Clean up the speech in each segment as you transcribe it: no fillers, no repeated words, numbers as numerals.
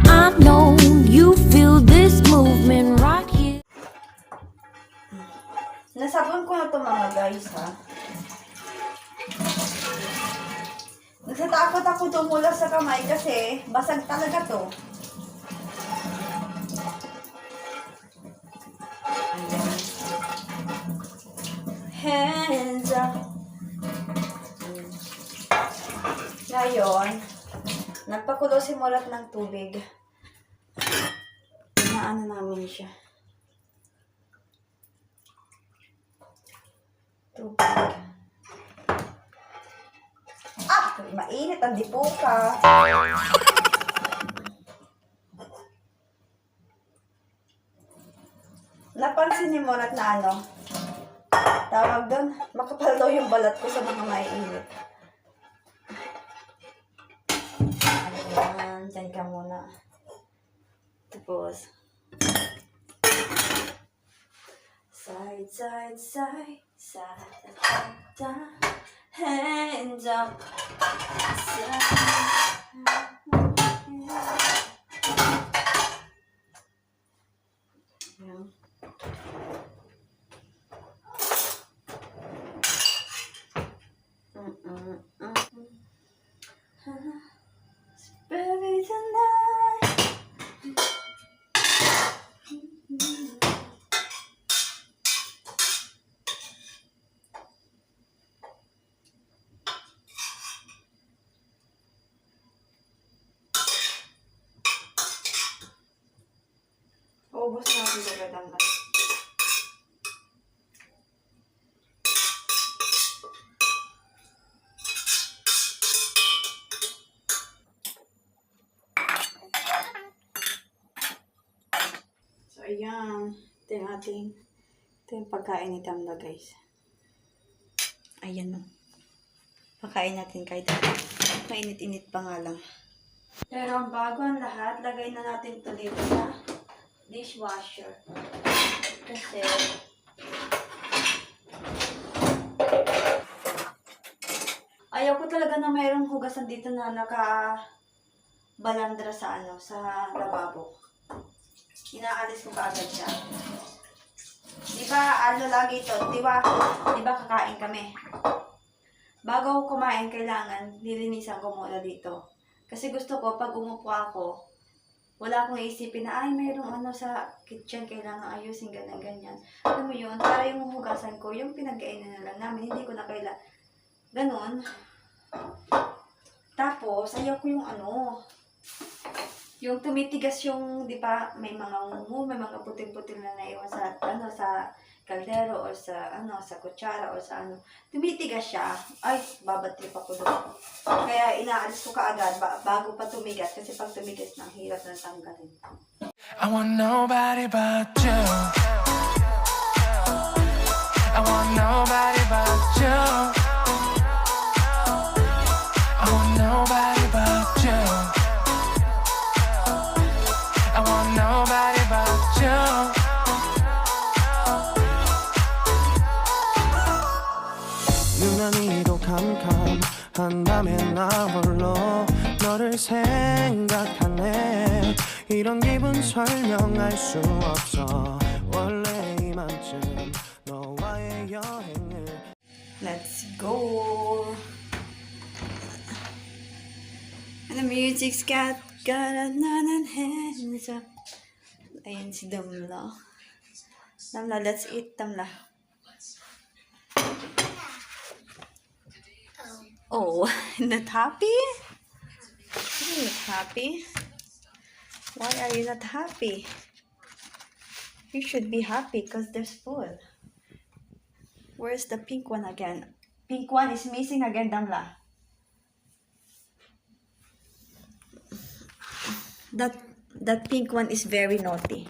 I know you feel this movement right here. Nasabon ko na to mga guys ha. Nagtatakot ako tumula sa kamay kasi basag talaga to. Ayan. Hands up. Ngayon, nagpakulo si Murat ng tubig. Inaano namin siya. Tubig. Ah! Mainit ang dipuka. Napansin ni Murat na ano? Tawag doon, makapal daw yung balat ko sa mga maiinit. Ayan, dyan ka muna. Tapos, side, side, side, side, side, hands up, side. Ayan. Baby tonight. Ubus natin agad ang So, ayan. Ito yung pagkain ni Tamla, guys. Ayan o. Pagkain natin kahit mainit-init pa nga lang. Pero ang bago ang lahat, lagay na natin ito dito sa dishwasher. Kasi ayaw ko talaga na mayroong hugasan dito na naka-balandra sa sa lavabo. Inaalis ko kaagad siya. Diba, lagi ito? Diba kakain kami? Bago ako kumain, kailangan nilinisan ko muna dito. Kasi gusto ko, pag umupo ako, wala akong isipin na, ay, mayroong sa kitchen, kailangan ayusin, ganyan. Alam mo yun, para yung hugasan ko, yung pinagkainan na lang namin, hindi ko na kailangan. Ganon. Tapos, ayaw ko yung yung tumitigas yung, di ba, may mga puting-puting na naiwan sa, sa kaldero o sa, sa kutsara o sa tumitigas siya. Ay, babatrip ako doon. Kaya inaalis ko kaagad bago pa tumigas kasi pag tumigas nang hirap na tanggalin. I want nobody but you. I want nobody but you. I want nobody but you. I want nobody but you. 유난히도 캄캄한 밤에 나 홀로 너를 생각하네. 이런 기분 설명할 수 없어. 원래 이만큼 너와의 여행을. Let's go! And the music's got another hands up. Ayan si Damla. Damla, let's eat, Damla. Oh, not happy? Are you not happy? Why are you not happy? You should be happy because there's food. Where's the pink one again? Pink one is missing again, Damla. That pink one is very naughty.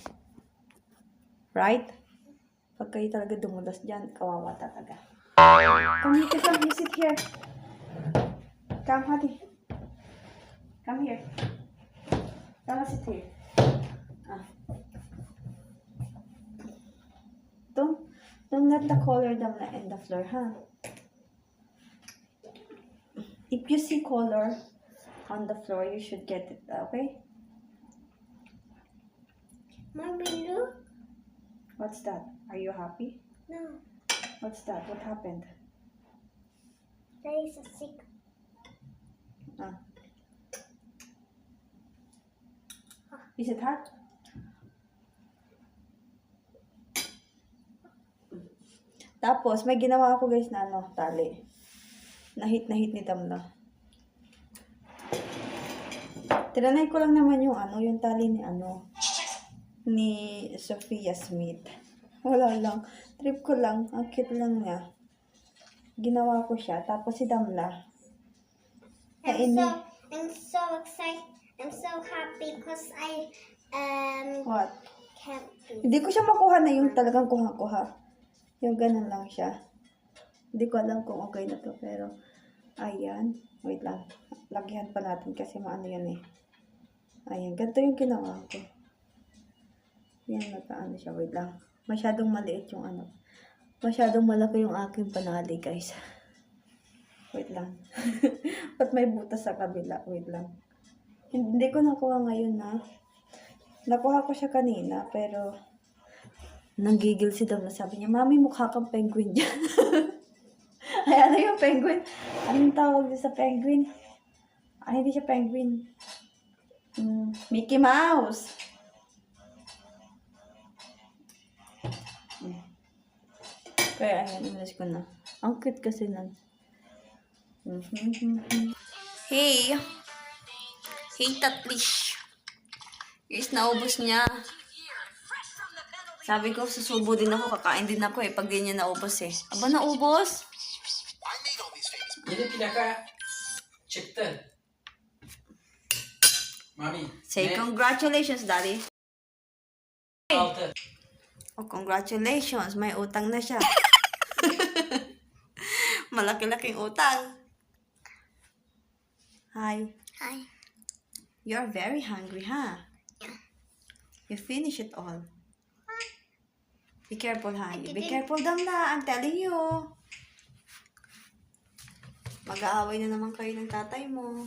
Right? Pag kayo talaga dumulas dyan, kawawa talaga. Come here, come here, sit here. Come, Hati. Come here. Come, sit here. Don't let the color down in the floor, huh? If you see color, on the floor. You should get it, okay? Mommy, look. What's that? Are you happy? No, What's that? What happened? there is a secret. Ah. Is it hot? Tapos, may ginawa ako guys na ano, tali. Na-hit ni Damla. Tinanay ko lang naman yung ano, yung tali ni Sophia Smith. Wala lang. Trip ko lang. Ang cute lang niya. Ginawa ko siya. Tapos si Damla. I'm so excited. I'm so happy because I What? can't be. Hindi ko siya makuha na yung talagang kuha-kuha. Yung ganun lang siya. Hindi ko alam kung okay na to, pero ayan. Wait lang. Lagyan pa natin kasi maano yan eh. Ayan. Ganito yung ginawa ko. Yan, nagkaano siya. Wait lang. Masyadong maliit yung ano. Masyadong malaki yung aking panali, guys. Wait lang. Ba't may butas sa kabila? Wait lang. Hindi ko nakuha ngayon na. Nakuha ko siya kanina, pero nanggigil si Dam na sabi niya, Mami, mukha kang penguin dyan. Ay, ano yung penguin? Anong tawag din sa penguin? Ay, hindi siya penguin. Mickey Mouse. Kaya, ayan, imalis ko na. Ang cute kasi nun. Hey! Hey, Tatlish! Guys, naubos niya. Sabi ko, susubo din ako, kakain din ako eh, pag di niya naubos eh. Aba, naubos? Yan yung pinaka-chiptan. Mami. Say congratulations, Daddy. Alter. Oh, congratulations, may utang na siya. Malaki-laking utang. Hi. Hi. You're very hungry, huh? You finish it all. Be careful, honey. Be careful, Damla. I'm telling you. Mag-aaway na naman kayo ng tatay mo.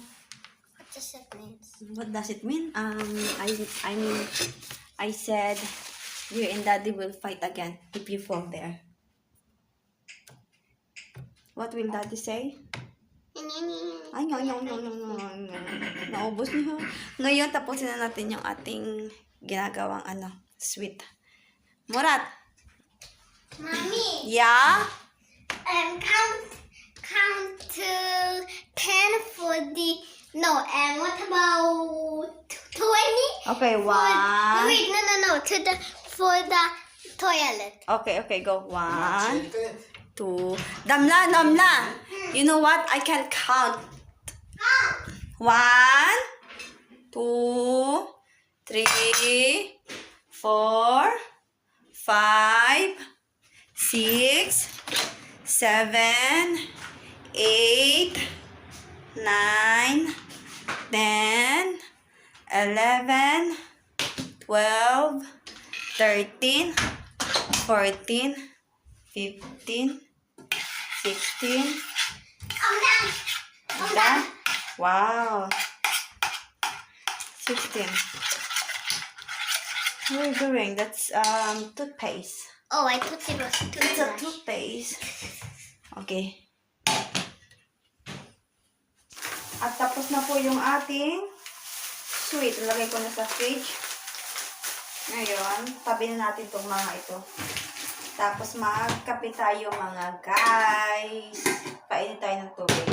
What does it mean? What does it mean? I said, you and Daddy will fight again if you fall there. What will Daddy say? Ay, no. Naubos niyo. Ngayon, tapusin na natin yung ating ginagawang sweet. Murat! Mommy, Yeah? count to 10 for the what about 20? Okay, Wait, no, for the toilet. Okay, go. 1, 2. Damla! You know what? I can't count. 1, 2, 3, 4, 5, 6, 7, 8, 9, 10, 11, 12, 13, 14, 15, 16. Done? Wow. 16. What are you doing? That's toothpaste. Oh, I thought it was It's a toothbrush. toothpaste. Okay. At tapos na po yung ating sweet. Lagay ko na sa fridge. Ngayon, tabi na natin itong mga ito. Tapos magkape tayo mga guys. Painit tayo ng tubig.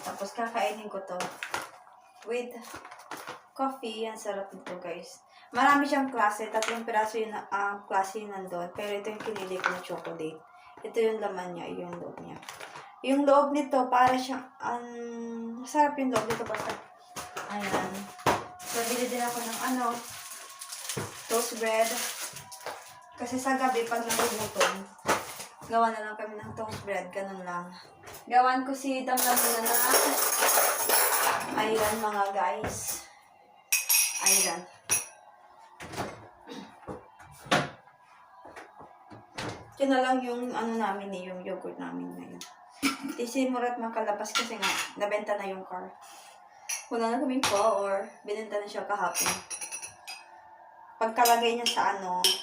Tapos kakainin ko to with coffee. Ang sarap nito guys. Marami siyang klase. 3 piraso yung klase yung nandun. Pero ito yung pinili ko na chocolate. Ito yung laman niya. Yung loob niya. Yung loob nito, para siyang, masarap yung loob nito basta. Ayan. So, bili din ako ng toast bread. Kasi sa gabi, pag nagugutom, gawa na lang kami ng toast bread. Ganun lang. Gawan ko si Damdam na ayran mga guys. Ayran. Yun na lang yung namin yung yogurt namin ngayon. Si Murat makalabas kasi nga, nabenta na yung car. wala na kaming call or binenta na siya kahapon. Pagkalagay niya sa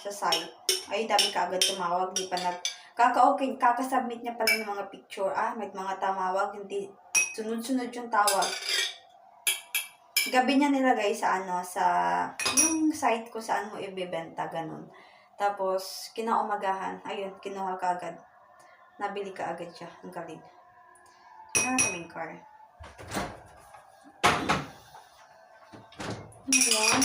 sa site, ay dami kaagad tumawag, di pa kakasubmit niya pala ng mga picture. May mga tumawag, hindi sunod-sunod yung tawag. Gabi niya nilagay sa sa yung site ko saan mo ibebenta, ganun. Tapos, kinaumagahan, ayun, kinuha ka agad. Nabili ka agad siya, ang galing. Ano kaming car? Ayan.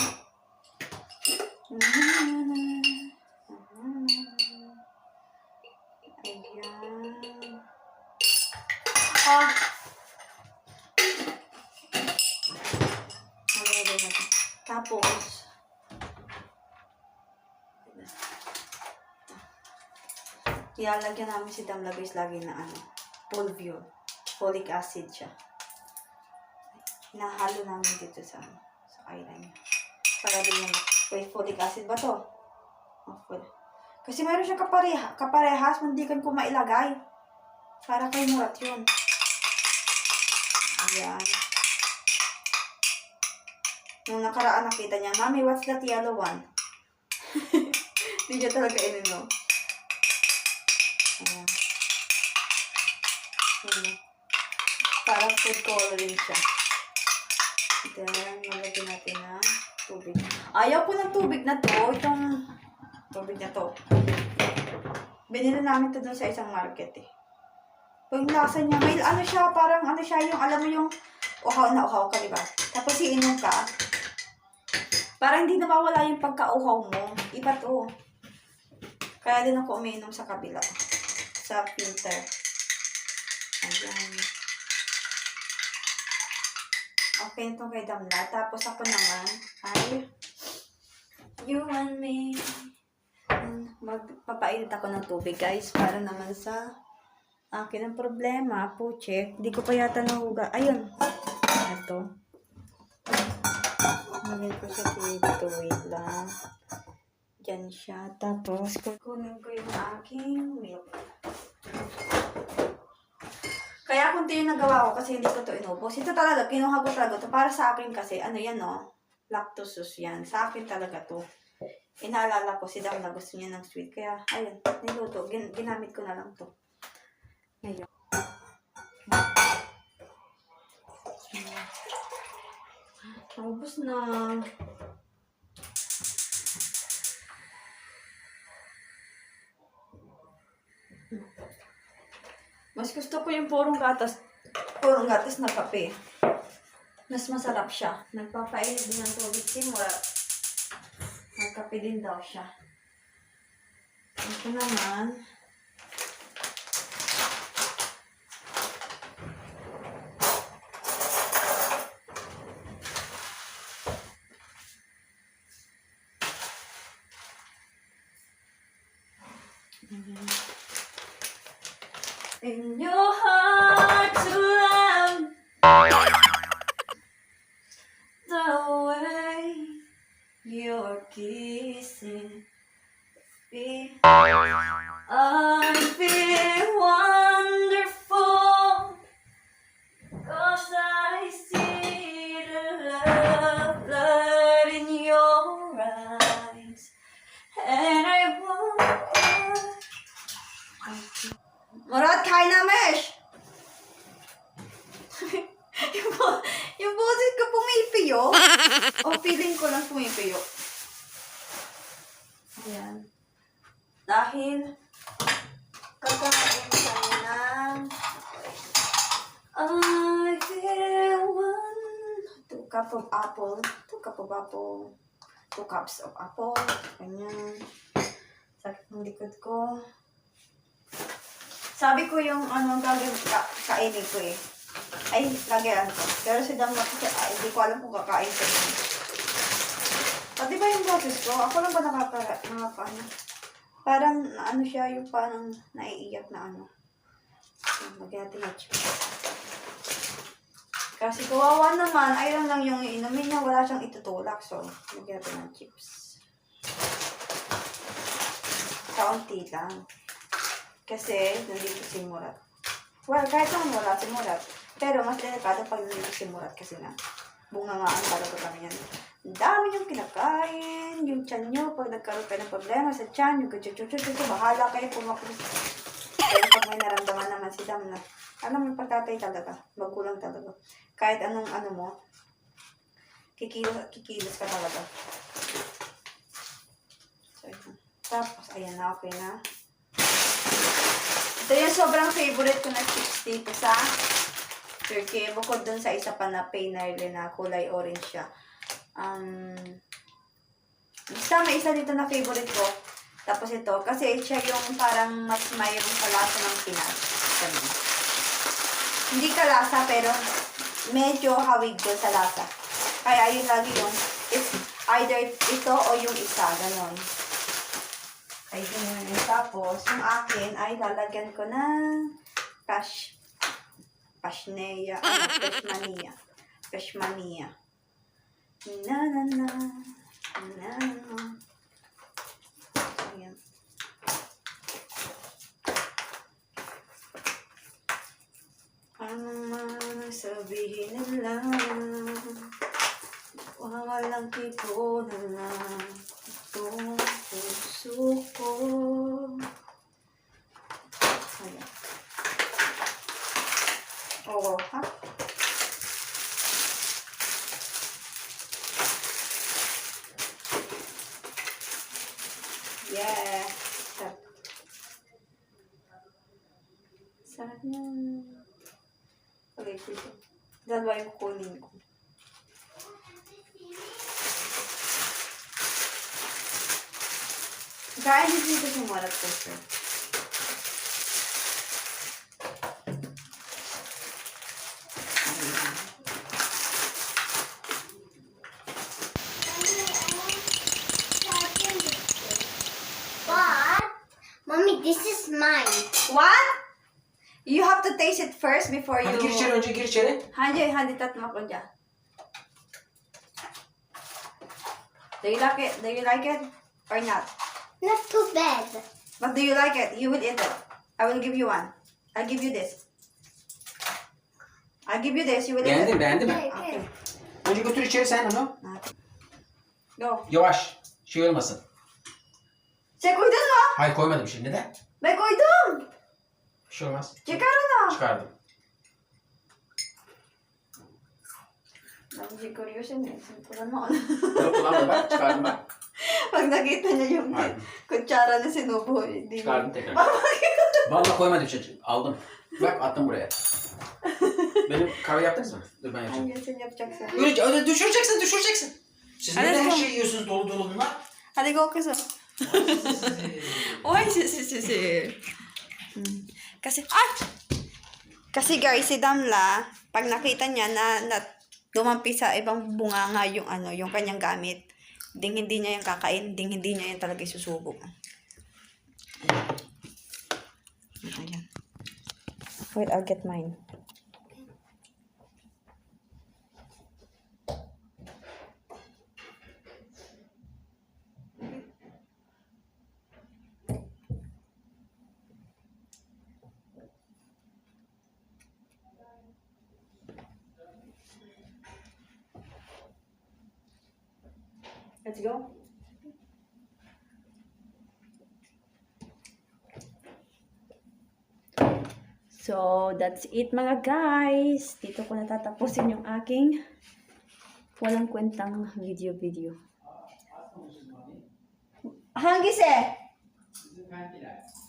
Tapos, ilalagyan namin si Dam Lagos lagi na Polvio. Folic acid siya. Hinahalo namin dito sa eyeliner niya. Para din yung, folic acid ba to? Kasi mayroon siyang kaparehas, mandikan ko mailagay. Para kay Murat yun. Ayan. Nung nakaraan nakita niya, Mami, what's that yellow one? Hindi niya talaga no? Ayan. Ayan. Parang food coloring siya. Then, malagyan natin ng tubig. Ayaw ko ng tubig na to. Itong tubig na to. Binili namin to dun sa isang market eh. Pag lasa niya, may siya, parang siya yung, alam mo yung uhaw na uhaw ka, diba? Tapos iinom ka. Parang hindi nawawala yung pagka-uhaw mo. Iba to. Kaya din ako umiinom sa kabila. Sa filter. Ayan. Okay, ito kay Damla. Tapos ako naman ay you and me. Magpapainit ako ng tubig, guys. Para naman sa akin ang problema. Puche. Hindi ko pa yata nahuga. Ayun. Ito. Magin ko siya dito. Wait lang. Diyan siya. Tapos, kukunin ko yung aking milk. Kaya kunti yung nagawa ko kasi hindi ko to inubos. Ito talaga, kinuha ko talaga to. Para sa akin kasi, yan lactose yan. Sa akin talaga to. Inaalala ko si Dam na gusto niya ng sweet. Kaya, ayun, niluto. Ginamit ko na lang to. Ngayon. Ubus na. Mas gusto ko yung purong gatas na kape. Mas masarap siya. Nagpapainit din ng tubig si Murat. Nagkape din daw siya. Ito naman. In your heart to love the way you're kissing me. I feel wonderful 'cause I see the love blood in your eyes, and I wonder. Murat, kain na, Mesh! yung boses ko pumipiyo. O, feeling ko lang pumipiyo. Ayan. Dahil, kakain kami ng I feel 2 cups of apple. 2 cups of apple. Ganyan. Sakit ng likod ko. Sabi ko yung kainin ko eh. Ay, lagyan ko. Pero si Dam na kasi, hindi ko alam kung kakain ko. Pati ba yung boses ko? Ako lang ba nakakaano? Parang, siya yung parang naiiyak na Lagyan natin na chips. Kasi kawawa naman, ayun lang yung inumin niya. Wala siyang itutulak. So, lagyan natin ng chips. Kaunti lang. Kasi, nandito si Murat. Well, kahit naman wala si Murat. Pero, mas delikado pag nandito si Murat kasi bungangaan talaga kami yan. Ang dami yung kinakain, yung tiyan nyo, pag nagkaroon kayo ng problema sa tiyan, yung kutsutsutsutsutsu, bahala kayo pumakos. Pero pag may naramdaman naman si Dam na, alam mo, pagtatay talaga, magkulang talaga. Kahit anong ano mo, kikilos ka talaga. So, ito. Tapos, ayan na, okay na. Ito yung sobrang favorite ko na chips dito sa Turkey. Bukod dun sa isa pa na Peynirli na kulay orange siya. Basta may isa dito na favorite ko. Tapos ito, kasi siya yung parang mas mayroong kalasa ng Pinas. Ganun. Hindi kalasa, pero medyo hawig doon sa lasa. Kaya yun lagi yung, it's either ito o yung isa, ganon. Ay, ganyan. Tapos, yung akin ay lalagyan ko ng Pashmania. Pashmania. Na na na. Na na. Ayan. Ano man sabihin nila, walang tipo na lang itong puso ko. Ayan. Oo, ha? Yeah. Stop. Sana. Okay, sige. Dalawa yung kunin ko. Kain dito sa marat ko, sir. But, Mommy, this is mine. What? You have to taste it first before you... Hadi gir içeri, önce gir içeri. Hadi tatma ko dyan. Do you like it? Do you like it? Or not? Not too bad. But do you like it? You will eat it. I will give you one. I'll give you this. I'll give you this. You will eat it. Beğendin mi? Okay, Okay. Önce götür içeri sen onu. Go. Yavaş. Şey olmasın. Say, koydun mu? Hayır koymadım şimdi. Neden? May koydum. Bir şey olmaz. Çıkarın na. Çıkardım. Hindi ko yun eh. Simpulan mo. Yok kullanmadım bak. Çıkardım bak. Pag nakita niya yung Hayır. kutsara na sinubo, hindi Çıkardım tekrar. Vallahi koymadım içeri. Aldım. Bak attım buraya. Benim kahve yaptınız mı? Dur ben yapacağım. Hangisini yapacaksın? Öyle düşüreceksin. Siz Hadi neden her bakalım. şeyi yiyorsunuz dolu dolu bunlar? Hadi go kızım. Oy, si. Kasi, Kasi guys, si Damla, pag nakita niya na dumampi sa ibang bunganga yung yung kanyang gamit, hindi niya yung kakain, hindi niya yung talaga isusubok. Ayan. Wait, I'll get mine. Let's go. So, that's it mga guys. Dito ko natatapusin yung aking walang kwentang video. Hanggis eh!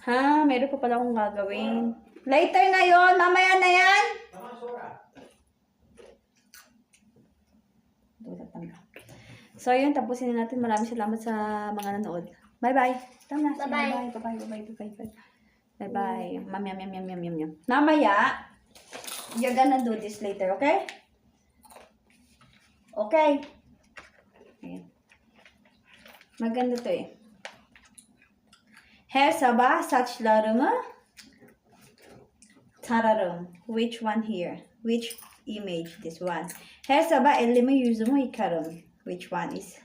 Ha, meron pa pala akong gagawin. Later na yon, mamaya na yan. So, yun, tapusin na natin. Maraming salamat sa mga nanood. Bye-bye. Tama na. Bye-bye. Bye-bye. Bye-bye. Yum. Mamaya, you're gonna do this later, okay? Okay. Ayan. Maganda to eh. Her sabah saçlarımı tararım. Which one here? Which image? This one. Her sabah elimi yüzümü yıkarım. Which one is?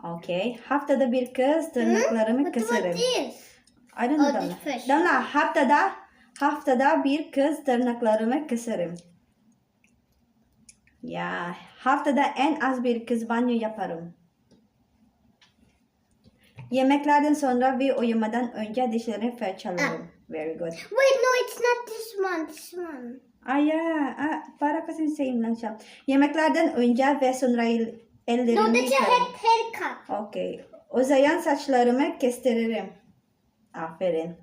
Okay. Haftada bir kez tırnaklarımı What keserim. about this? I don't know, Oh, Damla. this fish. Damla, haftada bir kez tırnaklarımı keserim. Ya, haftada en az bir kez banyo yaparım. Yemeklerden sonra ve uyumadan önce dişlerimi fırçalarım. Very good. Wait, no, it's not this one. This one. Para kasi same lang siya. Yemeklerden önce ve sonra ellerimi No, that's a yıkarım. haircut. Okay. Uzayan saçlarımı kestiririm. Aferin.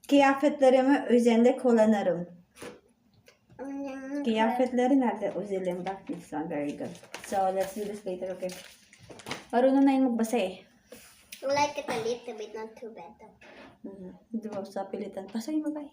Kıyafetlerimi üzerinde kullanırım. Kıyafetleri nerede? Uzilim. Bak, this one. Very good. So, let's do this later, okay? Marunong na yun magbasa eh. I like it a little bit, not too bad though. Di ba sa pilitan? Pasay mo ba eh?